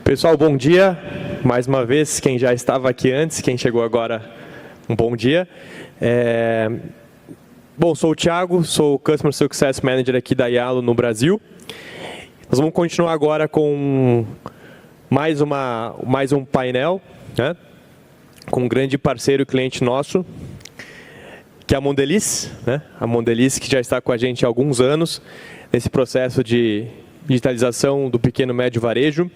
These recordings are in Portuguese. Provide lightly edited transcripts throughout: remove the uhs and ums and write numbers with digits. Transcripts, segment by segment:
Pessoal, bom dia. Mais uma vez, quem já estava aqui antes, quem chegou agora, um bom dia. Bom, sou o Thiago, sou o Customer Success Manager aqui da Yalo no Brasil. Nós vamos continuar agora com mais um painel, né, com um grande parceiro e cliente nosso, que é a Mondelez, né? A Mondelez que já está com a gente há alguns anos, nesse processo de digitalização do pequeno e médio varejo.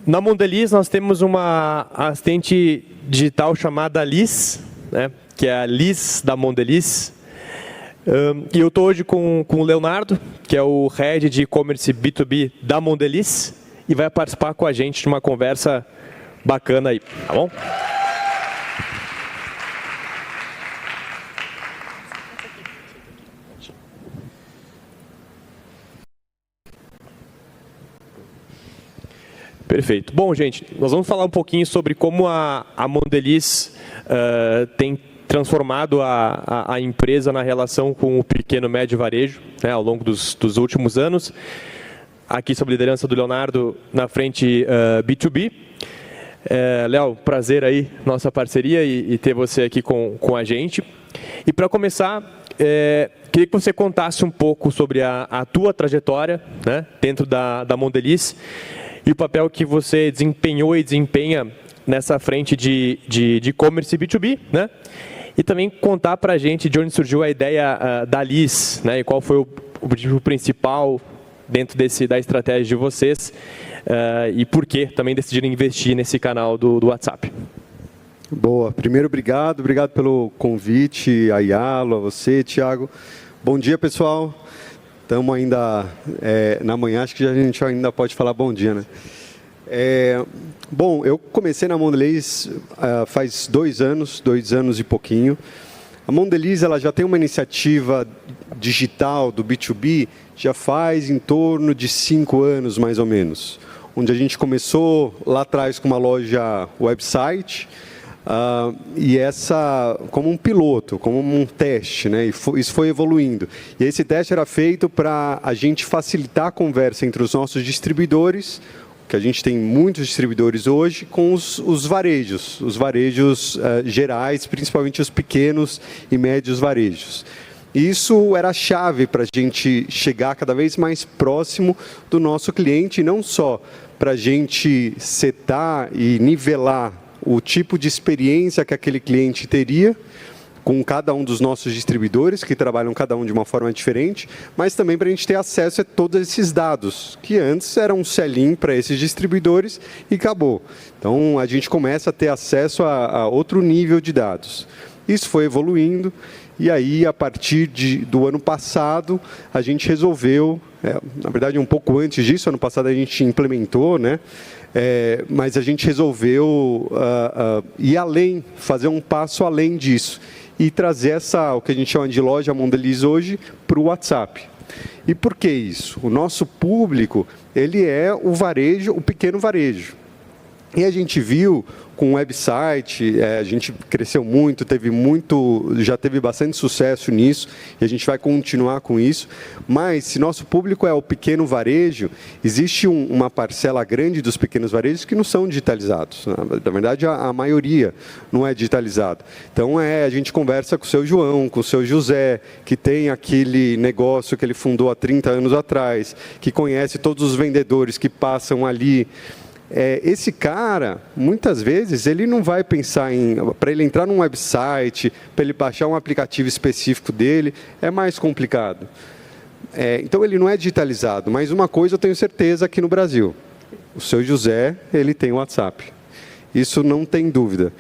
Na Mondelez nós temos uma assistente digital chamada Liz, né, que é a Liz da Mondelez. E eu estou hoje com o Leonardo, que é o Head de E-Commerce B2B da Mondelez, e vai participar com a gente de uma conversa bacana aí, tá bom? Perfeito. Bom, gente, nós vamos falar um pouquinho sobre como a Mondelez tem transformado a empresa na relação com o pequeno e médio varejo, né, ao longo dos últimos anos. Aqui sob a liderança do Leonardo, na frente B2B. Léo, prazer aí, nossa parceria e ter você aqui com a gente. E para começar, queria que você contasse um pouco sobre a tua trajetória, né, dentro da Mondelez, e o papel que você desempenhou e desempenha nessa frente de e-commerce B2B, né? E também contar para a gente de onde surgiu a ideia da Liz, né? E qual foi o objetivo principal dentro da estratégia de vocês e por que também decidiram investir nesse canal do WhatsApp. Boa. Primeiro, obrigado pelo convite, a Yalo, a você, Thiago. Bom dia, pessoal. Estamos ainda na manhã, acho que a gente ainda pode falar bom dia, né? Bom, eu comecei na Mondelez faz 2 anos e pouquinho. A Mondelez ela já tem uma iniciativa digital do B2B, já faz em torno de 5 anos, mais ou menos. Onde a gente começou lá atrás com uma loja website, e essa como um piloto, como um teste, né? Isso foi evoluindo. E esse teste era feito para a gente facilitar a conversa entre os nossos distribuidores, que a gente tem muitos distribuidores hoje, com os varejos gerais, principalmente os pequenos e médios varejos. E isso era a chave para a gente chegar cada vez mais próximo do nosso cliente, e não só para a gente setar e nivelar o tipo de experiência que aquele cliente teria com cada um dos nossos distribuidores, que trabalham cada um de uma forma diferente, mas também para a gente ter acesso a todos esses dados, que antes eram um sell-in para esses distribuidores e acabou. Então, a gente começa a ter acesso a outro nível de dados. Isso foi evoluindo, e aí, a partir do ano passado, a gente resolveu, na verdade, um pouco antes disso, ano passado a gente implementou, né? Mas a gente resolveu ir além, fazer um passo além disso e trazer o que a gente chama de loja Mondelez hoje para o WhatsApp. E por que isso? O nosso público, ele é o varejo, o pequeno varejo. E a gente viu com o website, a gente cresceu muito, já teve bastante sucesso nisso, e a gente vai continuar com isso. Mas, se nosso público é o pequeno varejo, existe uma parcela grande dos pequenos varejos que não são digitalizados. Na verdade, a maioria não é digitalizada. Então, a gente conversa com o seu João, com o seu José, que tem aquele negócio que ele fundou há 30 anos atrás, que conhece todos os vendedores que passam ali. Esse cara, muitas vezes, ele não vai pensar para ele entrar num website, para ele baixar um aplicativo específico dele, é mais complicado. Então, ele não é digitalizado, mas uma coisa eu tenho certeza aqui no Brasil, o seu José, ele tem o WhatsApp. Isso não tem dúvida.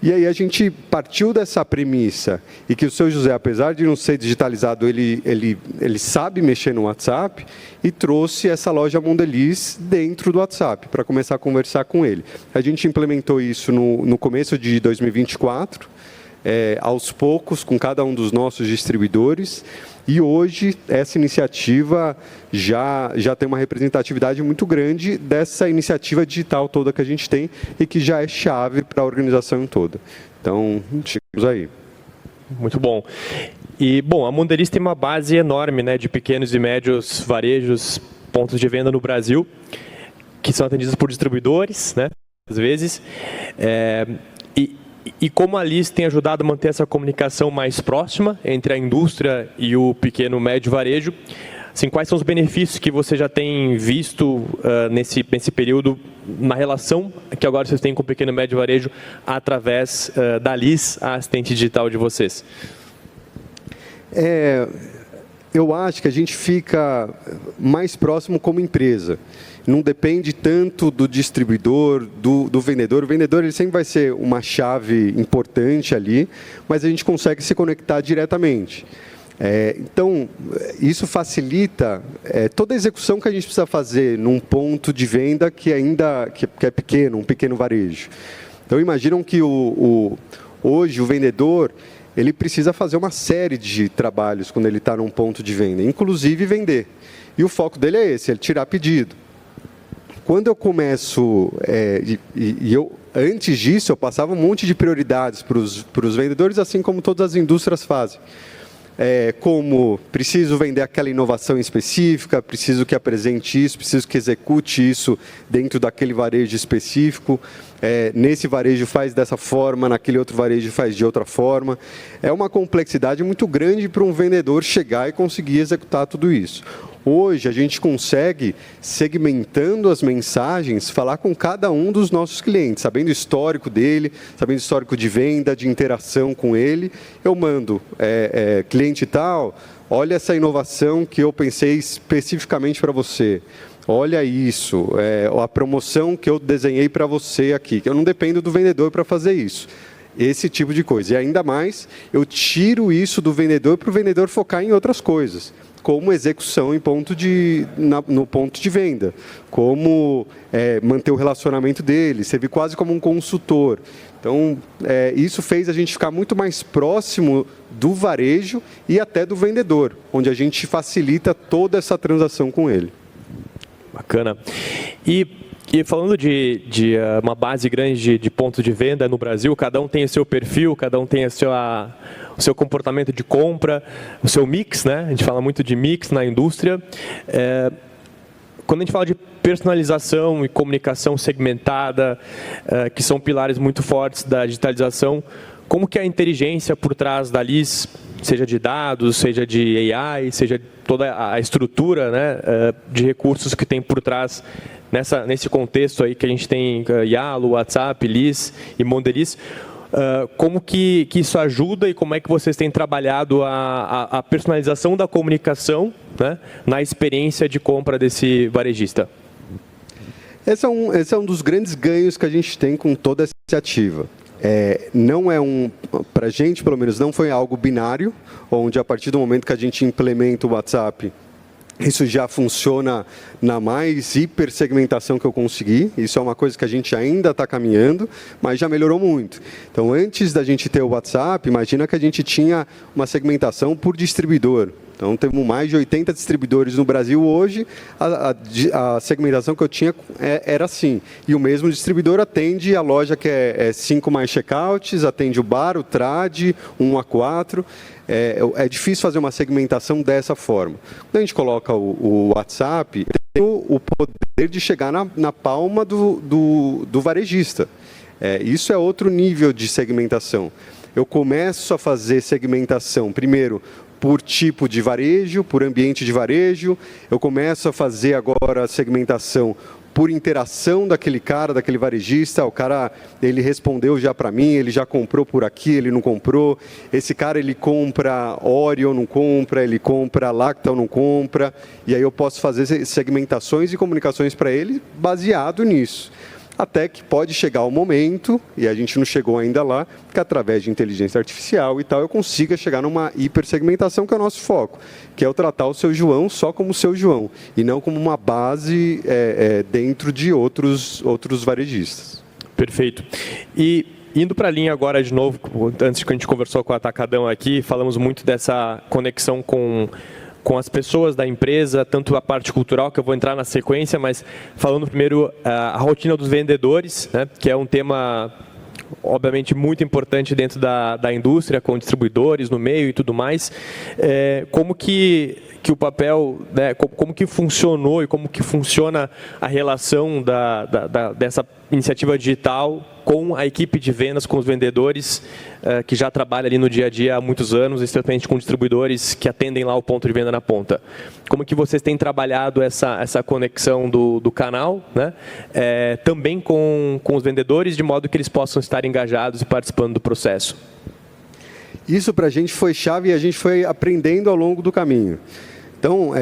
E aí a gente partiu dessa premissa, e que o seu José, apesar de não ser digitalizado, ele sabe mexer no WhatsApp, e trouxe essa loja Mondelez dentro do WhatsApp, para começar a conversar com ele. A gente implementou isso no começo de 2024, aos poucos, com cada um dos nossos distribuidores, e hoje essa iniciativa já tem uma representatividade muito grande dessa iniciativa digital toda que a gente tem e que já é chave para a organização toda. Então, chegamos aí. Muito bom. E, bom, a Mondelez tem uma base enorme, né, de pequenos e médios varejos, pontos de venda no Brasil. que são atendidas por distribuidores, né, às vezes, e como a Liz tem ajudado a manter essa comunicação mais próxima entre a indústria e o pequeno e médio varejo. Assim, quais são os benefícios que você já tem visto nesse período, na relação que agora vocês têm com o pequeno e médio varejo, através da Liz, a assistente digital de vocês? Eu acho que a gente fica mais próximo como empresa. Não depende tanto do distribuidor, do vendedor. O vendedor ele sempre vai ser uma chave importante ali, mas a gente consegue se conectar diretamente. Então, isso facilita toda a execução que a gente precisa fazer num ponto de venda que ainda é pequeno, um pequeno varejo. Então, imaginam que hoje o vendedor ele precisa fazer uma série de trabalhos quando ele está num ponto de venda, inclusive vender. E o foco dele é esse, é tirar pedido. Quando eu começo, antes disso, eu passava um monte de prioridades para os vendedores, assim como todas as indústrias fazem. Como preciso vender aquela inovação específica, preciso que apresente isso, preciso que execute isso dentro daquele varejo específico, nesse varejo faz dessa forma, naquele outro varejo faz de outra forma. É uma complexidade muito grande para um vendedor chegar e conseguir executar tudo isso. Hoje, a gente consegue, segmentando as mensagens, falar com cada um dos nossos clientes, sabendo o histórico dele, sabendo o histórico de venda, de interação com ele. Eu mando, cliente tal, olha essa inovação que eu pensei especificamente para você. Olha isso, a promoção que eu desenhei para você aqui, que eu não dependo do vendedor para fazer isso. Esse tipo de coisa. E ainda mais, eu tiro isso do vendedor para o vendedor focar em outras coisas, como execução no ponto de venda, como manter o relacionamento dele, servir quase como um consultor. Então, isso fez a gente ficar muito mais próximo do varejo e até do vendedor, onde a gente facilita toda essa transação com ele. Bacana. E falando de uma base grande de pontos de venda no Brasil, cada um tem o seu perfil, cada um tem o seu comportamento de compra, o seu mix, né? A gente fala muito de mix na indústria. Quando a gente fala de personalização e comunicação segmentada, que são pilares muito fortes da digitalização, como que a inteligência por trás da Liz, seja de dados, seja de AI, seja toda a estrutura, né, de recursos que tem por trás nesse contexto aí que a gente tem Yalo, WhatsApp, Liz e Mondelez, como que isso ajuda e como é que vocês têm trabalhado a personalização da comunicação, né, na experiência de compra desse varejista? Esse é um dos grandes ganhos que a gente tem com toda essa iniciativa. Não para a gente, pelo menos, não foi algo binário, onde a partir do momento que a gente implementa o WhatsApp, isso já funciona na mais hipersegmentação que eu consegui. Isso é uma coisa que a gente ainda está caminhando, mas já melhorou muito. Então, antes da gente ter o WhatsApp, imagina que a gente tinha uma segmentação por distribuidor. Então, temos mais de 80 distribuidores no Brasil hoje, a segmentação que eu tinha era assim. E o mesmo distribuidor atende a loja que é 5 mais checkouts, atende o bar, o trad, 1 a 4. É difícil fazer uma segmentação dessa forma. Quando a gente coloca o WhatsApp, tem o poder de chegar na palma do varejista. Isso é outro nível de segmentação. Eu começo a fazer segmentação, primeiro, por tipo de varejo, por ambiente de varejo. Eu começo a fazer agora a segmentação por interação daquele cara, daquele varejista. O cara, ele respondeu já para mim, ele já comprou por aqui, ele não comprou. Esse cara, ele compra Oreo, não compra, ele compra Lactal, não compra. E aí eu posso fazer segmentações e comunicações para ele baseado nisso. Até que pode chegar o momento, e a gente não chegou ainda lá, que através de inteligência artificial e tal, eu consiga chegar numa hipersegmentação, que é o nosso foco, que é o tratar o seu João só como o seu João, e não como uma base dentro de outros varejistas. Perfeito. E indo para a linha agora de novo, antes que a gente conversou com o Atacadão aqui, falamos muito dessa conexão com as pessoas da empresa, tanto a parte cultural, que eu vou entrar na sequência, mas falando primeiro a rotina dos vendedores, né, que é um tema obviamente, muito importante dentro da indústria, com distribuidores no meio e tudo mais. Como que o papel, né, como que funcionou e como que funciona a relação dessa iniciativa digital com a equipe de vendas, com os vendedores, que já trabalha ali no dia a dia há muitos anos, especialmente com distribuidores que atendem lá o ponto de venda na ponta. Como que vocês têm trabalhado essa conexão do canal, né? Também com os vendedores, de modo que eles possam estar engajados e participando do processo? Isso para a gente foi chave e a gente foi aprendendo ao longo do caminho. Então,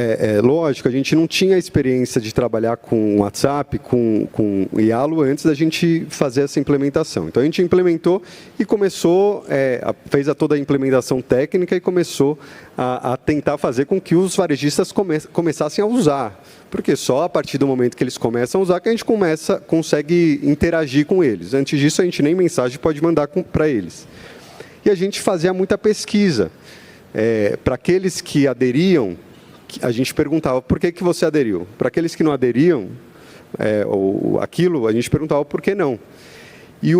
lógico, a gente não tinha a experiência de trabalhar com WhatsApp, com Yalo, antes da gente fazer essa implementação. Então, a gente implementou e começou, fez toda a implementação técnica e começou a tentar fazer com que os varejistas começassem a usar. Porque só a partir do momento que eles começam a usar que a gente consegue interagir com eles. Antes disso, a gente nem mensagem pode mandar para eles. E a gente fazia muita pesquisa. Para aqueles que aderiam, a gente perguntava, por que você aderiu? Para aqueles que não aderiam, a gente perguntava por que não. E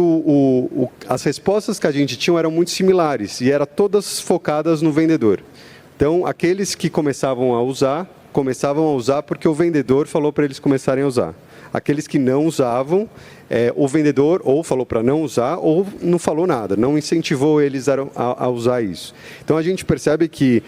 as respostas que a gente tinha eram muito similares, e eram todas focadas no vendedor. Então, aqueles que começavam a usar porque o vendedor falou para eles começarem a usar. Aqueles que não usavam, o vendedor ou falou para não usar, ou não falou nada, não incentivou eles a usar isso. Então, a gente percebe que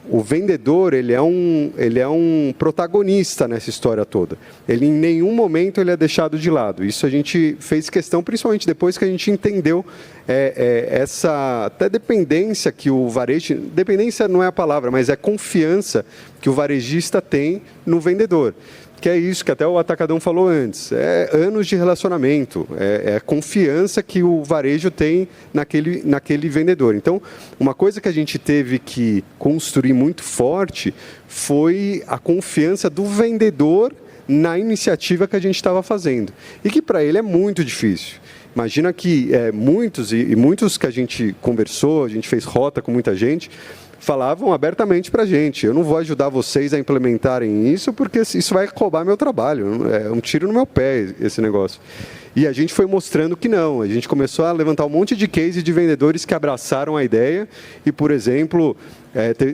o vendedor ele é um protagonista nessa história toda. Ele em nenhum momento ele é deixado de lado. Isso a gente fez questão, principalmente depois que a gente entendeu essa até dependência que o varejo, dependência não é a palavra, mas é confiança que o varejista tem no vendedor. Que é isso que até o Atacadão falou antes, anos de relacionamento, a confiança que o varejo tem naquele vendedor. Então, uma coisa que a gente teve que construir muito forte foi a confiança do vendedor na iniciativa que a gente estava fazendo. E que para ele é muito difícil. Imagina que muitos que a gente conversou, a gente fez rota com muita gente, falavam abertamente para a gente, eu não vou ajudar vocês a implementarem isso porque isso vai roubar meu trabalho, é um tiro no meu pé esse negócio. E a gente foi mostrando que não, a gente começou a levantar um monte de case de vendedores que abraçaram a ideia e, por exemplo,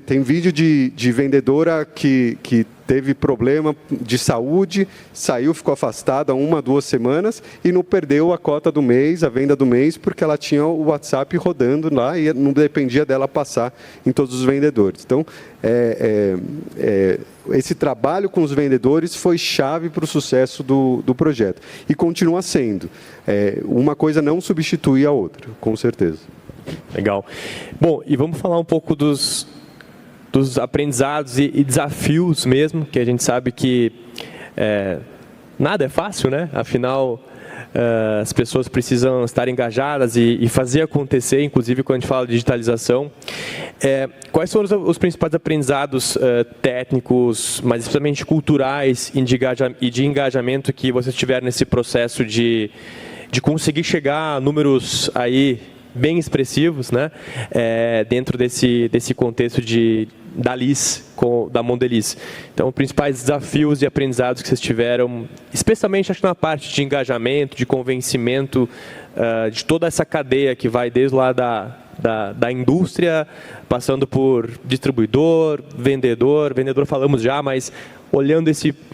tem vídeo de vendedora que teve problema de saúde, saiu, ficou afastada 1, 2 semanas e não perdeu a cota do mês, a venda do mês, porque ela tinha o WhatsApp rodando lá e não dependia dela passar em todos os vendedores. Então, esse trabalho com os vendedores foi chave para o sucesso do projeto. E continua sendo. Uma coisa não substitui a outra, com certeza. Legal. Bom, e vamos falar um pouco dos aprendizados e desafios mesmo, que a gente sabe que nada é fácil, né? Afinal, as pessoas precisam estar engajadas e fazer acontecer, inclusive quando a gente fala de digitalização. Quais foram os principais aprendizados técnicos, mas especialmente culturais e de engajamento que vocês tiveram nesse processo de conseguir chegar a números aí bem expressivos, né, dentro desse contexto da LIS, da Mondelez? Então, principais desafios e aprendizados que vocês tiveram, especialmente acho que na parte de engajamento, de convencimento, de toda essa cadeia que vai desde lá da indústria, passando por distribuidor, vendedor falamos já, mas olhando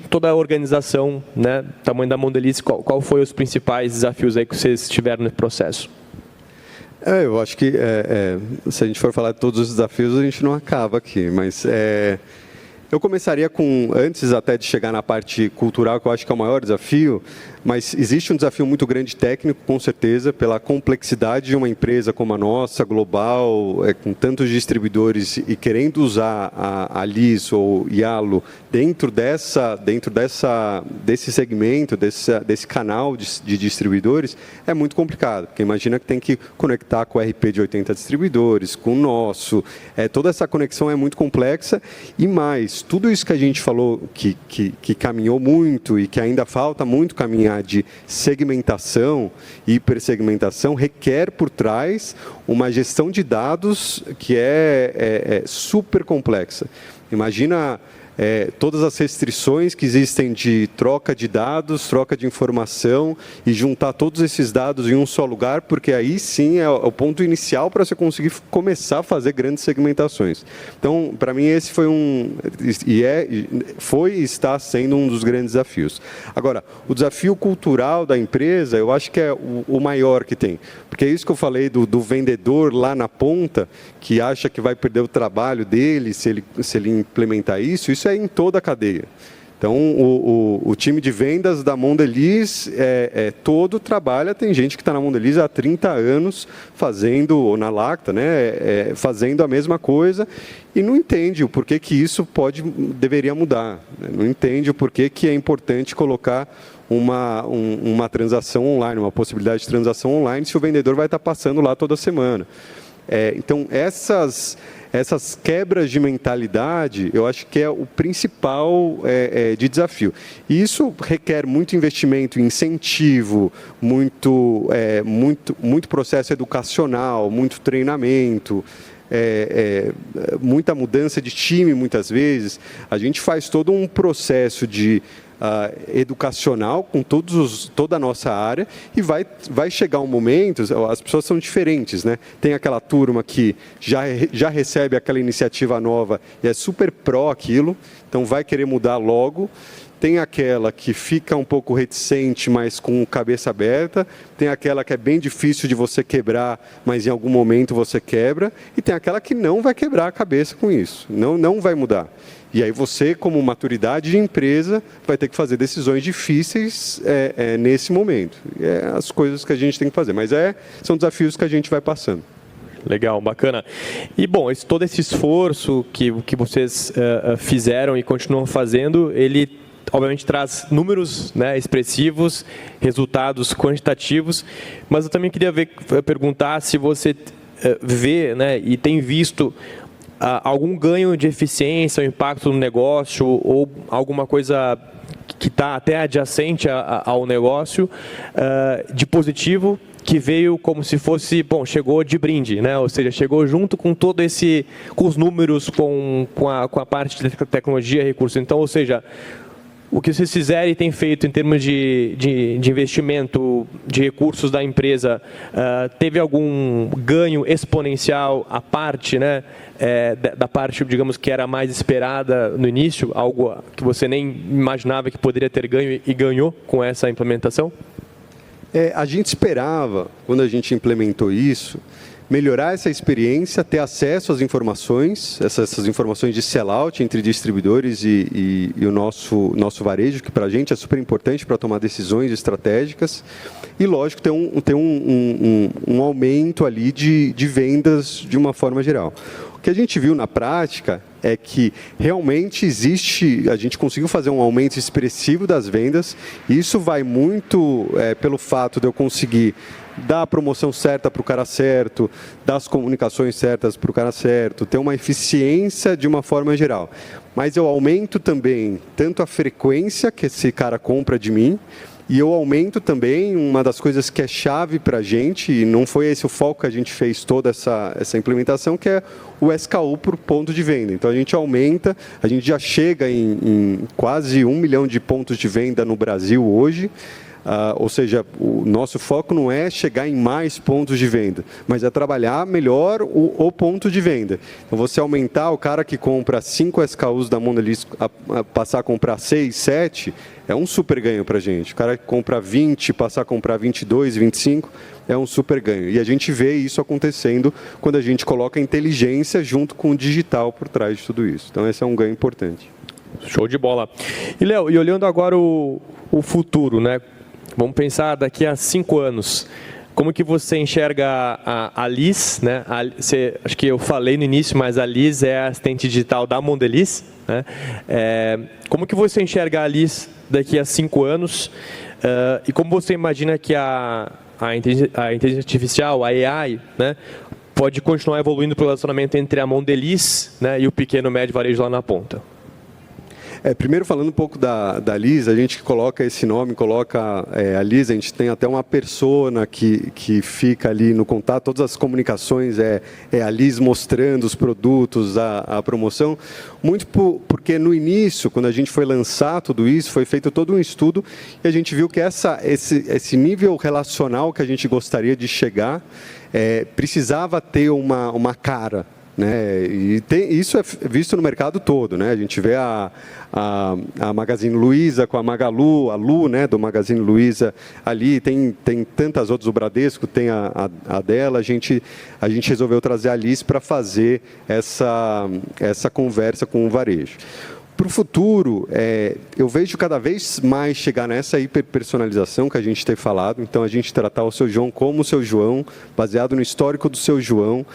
toda a organização, né, tamanho da Mondelez, qual foi os principais desafios aí que vocês tiveram no processo? Eu acho que se a gente for falar de todos os desafios, a gente não acaba aqui, mas eu começaria antes até de chegar na parte cultural, que eu acho que é o maior desafio, mas existe um desafio muito grande técnico, com certeza, pela complexidade de uma empresa como a nossa, global, com tantos distribuidores e querendo usar a LIS ou Yalo dentro desse segmento, desse canal de distribuidores, é muito complicado, porque imagina que tem que conectar com o RP de 80 distribuidores, com o nosso, toda essa conexão é muito complexa e mais, tudo isso que a gente falou que caminhou muito e que ainda falta muito caminhar de segmentação e hipersegmentação, requer por trás uma gestão de dados que é super complexa. Imagina todas as restrições que existem de troca de dados, troca de informação e juntar todos esses dados em um só lugar, porque aí sim é o ponto inicial para você conseguir começar a fazer grandes segmentações. Então, para mim, esse foi foi e está sendo um dos grandes desafios. Agora, o desafio cultural da empresa, eu acho que é o maior que tem, porque é isso que eu falei do vendedor lá na ponta, que acha que vai perder o trabalho dele se ele implementar isso é em toda a cadeia. Então, o time de vendas da Mondelez todo trabalha, tem gente que está na Mondelez há 30 anos fazendo, ou na Lacta, né, fazendo a mesma coisa e não entende o porquê que isso deveria mudar. Não entende o porquê que é importante colocar uma transação online, uma possibilidade de transação online, se o vendedor vai estar passando lá toda semana. Então, essas quebras de mentalidade, eu acho que é o principal de desafio. E isso requer muito investimento em incentivo, muito processo educacional, muito treinamento, muita mudança de time, muitas vezes. A gente faz todo um processo de educacional com toda a nossa área e vai chegar um momento, as pessoas são diferentes, né? Tem aquela turma que já recebe aquela iniciativa nova e é super pró aquilo, então vai querer mudar logo. Tem aquela que fica um pouco reticente, mas com cabeça aberta. Tem aquela que é bem difícil de você quebrar, mas em algum momento você quebra. E tem aquela que não vai quebrar a cabeça com isso, não vai mudar. E aí você, como maturidade de empresa, vai ter que fazer decisões difíceis nesse momento. As coisas que a gente tem que fazer, mas são desafios que a gente vai passando. Legal, bacana. E, bom, todo esse esforço que vocês fizeram e continuam fazendo, ele, obviamente, traz números, né, expressivos, resultados quantitativos, mas eu também queria perguntar se você vê, né, e tem visto algum ganho de eficiência, um impacto no negócio ou alguma coisa que está até adjacente ao negócio de positivo, que veio como se fosse, bom, chegou de brinde, né? Ou seja, chegou junto com com os números, com a parte de tecnologia e recursos. Então, ou seja, o que vocês fizeram e têm feito em termos de investimento, de recursos da empresa, teve algum ganho exponencial à parte, né, da parte, digamos, que era mais esperada no início, algo que você nem imaginava que poderia ter ganho e ganhou com essa implementação? A gente esperava, quando a gente implementou isso, melhorar essa experiência, ter acesso às informações, essas informações de sellout entre distribuidores e o nosso varejo, que para a gente é super importante para tomar decisões estratégicas, e, lógico, ter um aumento ali de vendas de uma forma geral. O que a gente viu na prática é que realmente a gente conseguiu fazer um aumento expressivo das vendas, e isso vai muito pelo fato de eu conseguir dar a promoção certa para o cara certo, dar as comunicações certas para o cara certo, ter uma eficiência de uma forma geral. Mas eu aumento também tanto a frequência que esse cara compra de mim, e eu aumento também uma das coisas que é chave para a gente, e não foi esse o foco que a gente fez toda essa implementação, que é o SKU por ponto de venda. Então, a gente aumenta, a gente já chega em quase 1 milhão de pontos de venda no Brasil hoje. Ou seja, o nosso foco não é chegar em mais pontos de venda, mas é trabalhar melhor o ponto de venda. Então, você aumentar o cara que compra 5 SKUs da Mondelez a passar a comprar 6, 7, é um super ganho para a gente. O cara que compra 20, passar a comprar 22, 25, é um super ganho. E a gente vê isso acontecendo quando a gente coloca a inteligência junto com o digital por trás de tudo isso. Então, esse é um ganho importante. Show de bola. E, Léo, e olhando agora o futuro, né? Vamos pensar daqui a 5 anos. Como que você enxerga a Liz, né? Acho que eu falei no início, mas a Liz é a assistente digital da Mondelez, né? Como que você enxerga a Liz daqui a 5 anos? E como você imagina que a inteligência artificial, a AI, né, pode continuar evoluindo para o relacionamento entre a Mondelez, né, e o pequeno e médio varejo lá na ponta? Primeiro, falando um pouco da Liz, a gente coloca esse nome, coloca a Liz, a gente tem até uma persona que fica ali no contato, todas as comunicações é a Liz mostrando os produtos, a promoção, muito porque no início, quando a gente foi lançar tudo isso, foi feito todo um estudo e a gente viu que esse nível relacional que a gente gostaria de chegar precisava ter uma cara. Né? E isso é visto no mercado todo, né? A gente vê a Magazine Luiza com a Magalu, a Lu, né, do Magazine Luiza ali, tem tantas outras, o Bradesco tem a dela, a gente resolveu trazer a Liz para fazer essa conversa com o varejo. Para o futuro, eu vejo cada vez mais chegar nessa hiperpersonalização que a gente tem falado. Então, a gente tratar o Seu João como o Seu João, baseado no histórico do Seu João.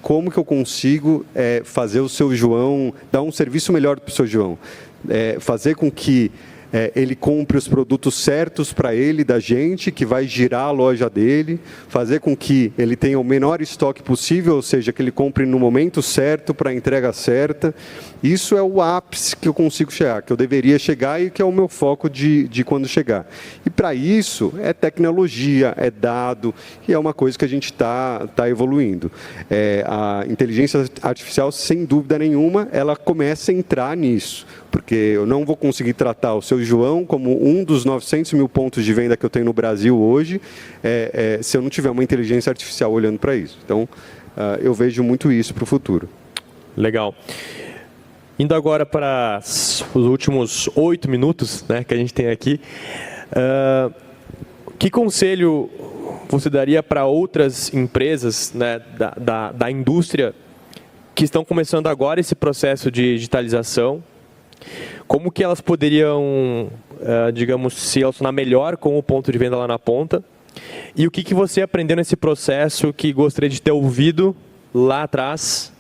Como que eu consigo fazer o Seu João, dar um serviço melhor para o Seu João? Fazer com que ele compre os produtos certos para ele, da gente, que vai girar a loja dele, fazer com que ele tenha o menor estoque possível, ou seja, que ele compre no momento certo, para a entrega certa. Isso é o ápice que eu consigo chegar, que eu deveria chegar e que é o meu foco de quando chegar. E para isso é tecnologia, é dado, e é uma coisa que a gente está evoluindo. A inteligência artificial, sem dúvida nenhuma, ela começa a entrar nisso, porque eu não vou conseguir tratar o Seu João como um dos 900 mil pontos de venda que eu tenho no Brasil hoje, se eu não tiver uma inteligência artificial olhando para isso. Então, eu vejo muito isso para o futuro. Legal. Indo agora para os últimos 8 minutos, né, que a gente tem aqui, que conselho você daria para outras empresas, né, da indústria que estão começando agora esse processo de digitalização? Como que elas poderiam, digamos, se relacionar melhor com o ponto de venda lá na ponta? E o que você aprendeu nesse processo que gostaria de ter ouvido lá atrás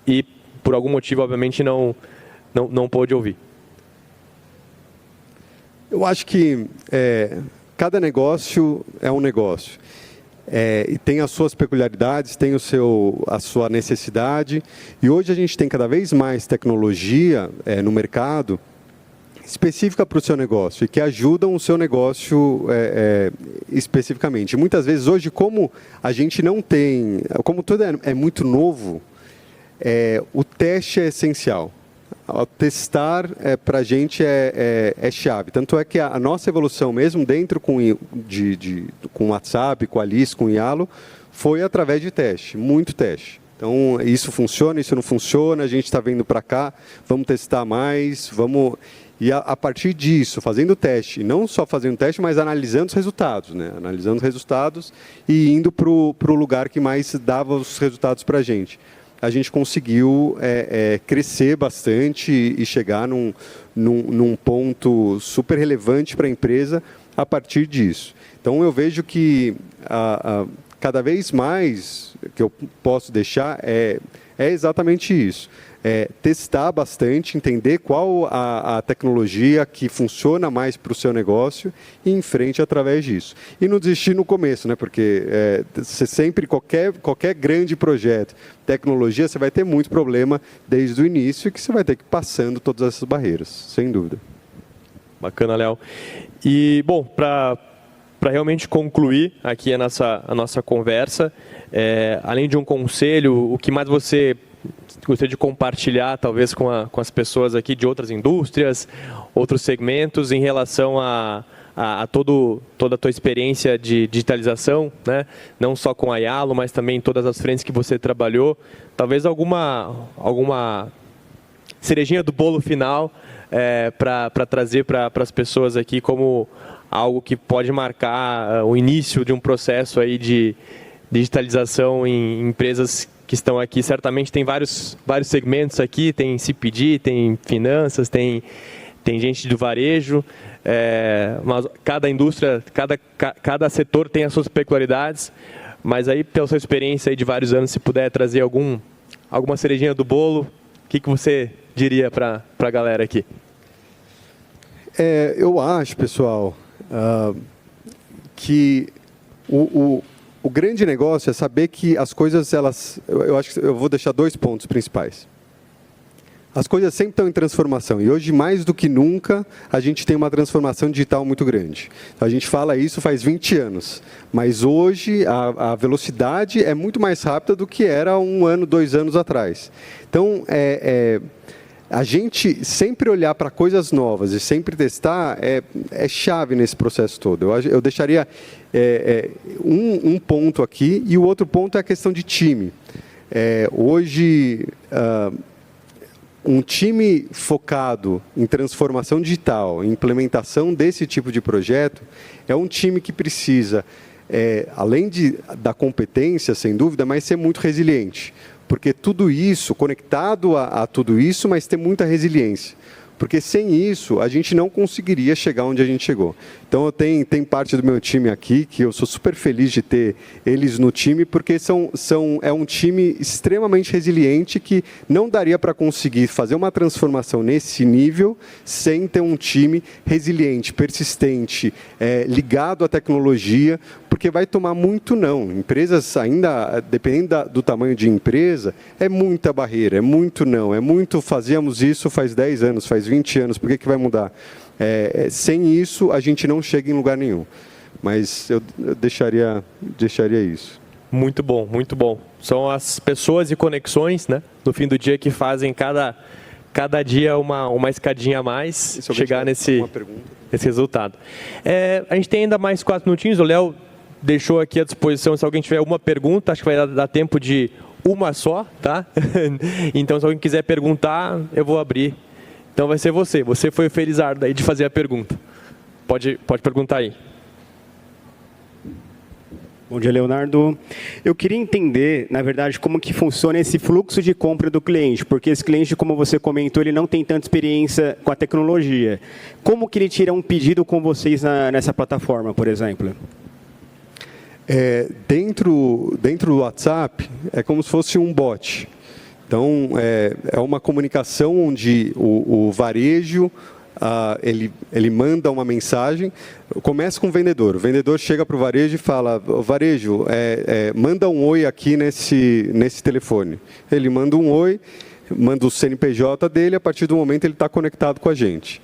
e, por algum motivo, obviamente, não pôde ouvir? Eu acho que cada negócio é um negócio. E tem as suas peculiaridades, tem a sua necessidade. E hoje a gente tem cada vez mais tecnologia no mercado específica para o seu negócio e que ajudam o seu negócio especificamente. Muitas vezes hoje, como a gente não tem, como tudo é muito novo, o teste é essencial. Testar para a gente é chave. Tanto é que a nossa evolução mesmo dentro com o WhatsApp, com a Alice, com o Yalo, foi através de teste, muito teste. Então, isso funciona, isso não funciona, a gente está vindo para cá, vamos testar mais, vamos... E a partir disso, fazendo teste, não só fazendo teste, mas analisando os resultados, né? Analisando os resultados e indo para o lugar que mais dava os resultados para a gente conseguiu crescer bastante e chegar num ponto super relevante para a empresa a partir disso. Então, eu vejo que cada vez mais que eu posso deixar é exatamente isso. Testar bastante, entender qual a tecnologia que funciona mais para o seu negócio e ir em frente através disso. E não desistir no começo, né? Porque você sempre, qualquer grande projeto, tecnologia, você vai ter muito problema desde o início, que você vai ter que ir passando todas essas barreiras, sem dúvida. Bacana, Léo. E, bom, para realmente concluir aqui a nossa conversa, além de um conselho, o que mais você gostaria de compartilhar, talvez, com as pessoas aqui de outras indústrias, outros segmentos, em relação a toda a tua experiência de digitalização, né? Não só com a Yalo, mas também em todas as frentes que você trabalhou. Talvez alguma cerejinha do bolo final para trazer para as pessoas aqui como algo que pode marcar o início de um processo aí de digitalização em empresas que estão aqui. Certamente tem vários segmentos aqui, tem CPG, tem finanças, tem gente do varejo, mas cada indústria, cada setor tem as suas peculiaridades, mas aí, pela sua experiência aí de vários anos, se puder trazer alguma cerejinha do bolo, o que você diria para a galera aqui? Eu acho, pessoal, que o grande negócio é saber que as coisas, eu acho que eu vou deixar 2 pontos principais. as coisas sempre estão em transformação. E hoje, mais do que nunca, a gente tem uma transformação digital muito grande. A gente fala isso faz 20 anos. Mas hoje, a velocidade é muito mais rápida do que era 1 ano, 2 anos atrás. Então, a gente sempre olhar para coisas novas e sempre testar é chave nesse processo todo. Eu deixaria um ponto aqui, e o outro ponto é a questão de time. Hoje, um time focado em transformação digital, em implementação desse tipo de projeto, é um time que precisa, além da competência, sem dúvida, mas ser muito resiliente. Porque tudo isso, conectado a tudo isso, mas ter muita resiliência. Porque sem isso, a gente não conseguiria chegar onde a gente chegou. Então, tem parte do meu time aqui, que eu sou super feliz de ter eles no time, porque é um time extremamente resiliente que não daria para conseguir fazer uma transformação nesse nível sem ter um time resiliente, persistente, ligado à tecnologia, porque vai tomar muito não. Empresas ainda, dependendo do tamanho de empresa, é muita barreira, é muito não, é muito fazíamos isso faz 10 anos, faz 20 anos, por que vai mudar? Sem isso, a gente não chega em lugar nenhum. Mas eu deixaria isso. Muito bom, muito bom. São as pessoas e conexões, né, no fim do dia, que fazem cada dia uma escadinha a mais, chegar nesse resultado. A gente tem ainda mais 4 minutinhos, o Léo deixou aqui à disposição, se alguém tiver uma pergunta, acho que vai dar tempo de uma só, tá? Então, se alguém quiser perguntar, eu vou abrir. Então, vai ser você. Você foi o felizardo aí de fazer a pergunta. Pode perguntar aí. Bom dia, Leonardo. Eu queria entender, na verdade, como que funciona esse fluxo de compra do cliente, porque esse cliente, como você comentou, ele não tem tanta experiência com a tecnologia. Como que ele tira um pedido com vocês nessa plataforma, por exemplo? Dentro do WhatsApp, é como se fosse um bot. Então, é uma comunicação onde o varejo, ele manda uma mensagem, começa com o vendedor chega para o varejo e fala, varejo, manda um oi aqui nesse telefone. Ele manda um oi, manda o CNPJ dele, a partir do momento ele está conectado com a gente.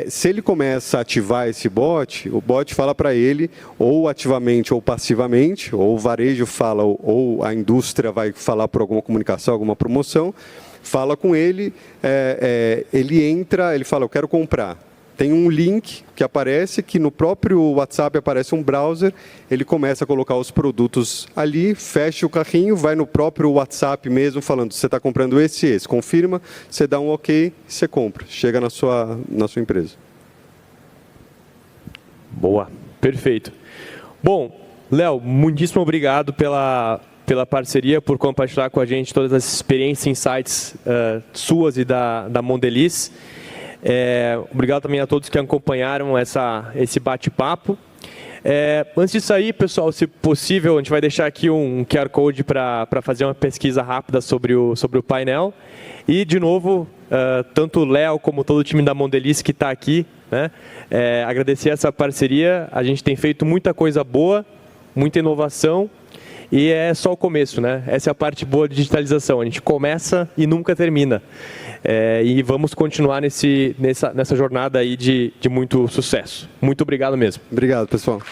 Se ele começa a ativar esse bot, o bot fala para ele, ou ativamente ou passivamente, ou o varejo fala, ou a indústria vai falar por alguma comunicação, alguma promoção, fala com ele, ele entra, ele fala, eu quero comprar. Tem um link que aparece, que no próprio WhatsApp aparece um browser, ele começa a colocar os produtos ali, fecha o carrinho, vai no próprio WhatsApp mesmo, falando, você está comprando esse e esse, confirma, você dá um ok, você compra, chega na sua empresa. Boa, perfeito. Bom, Léo, muitíssimo obrigado pela parceria, por compartilhar com a gente todas as experiências e insights suas e da Mondelez. Obrigado também a todos que acompanharam esse bate-papo. Antes de sair, pessoal, se possível, a gente vai deixar aqui um QR Code para fazer uma pesquisa rápida sobre o painel. E, de novo, tanto o Léo como todo o time da Mondelez que está aqui, né, agradecer essa parceria. A gente tem feito muita coisa boa, muita inovação, e é só o começo, né? Essa é a parte boa de digitalização. A gente começa e nunca termina. E vamos continuar nessa jornada aí de muito sucesso. Muito obrigado mesmo. Obrigado, pessoal.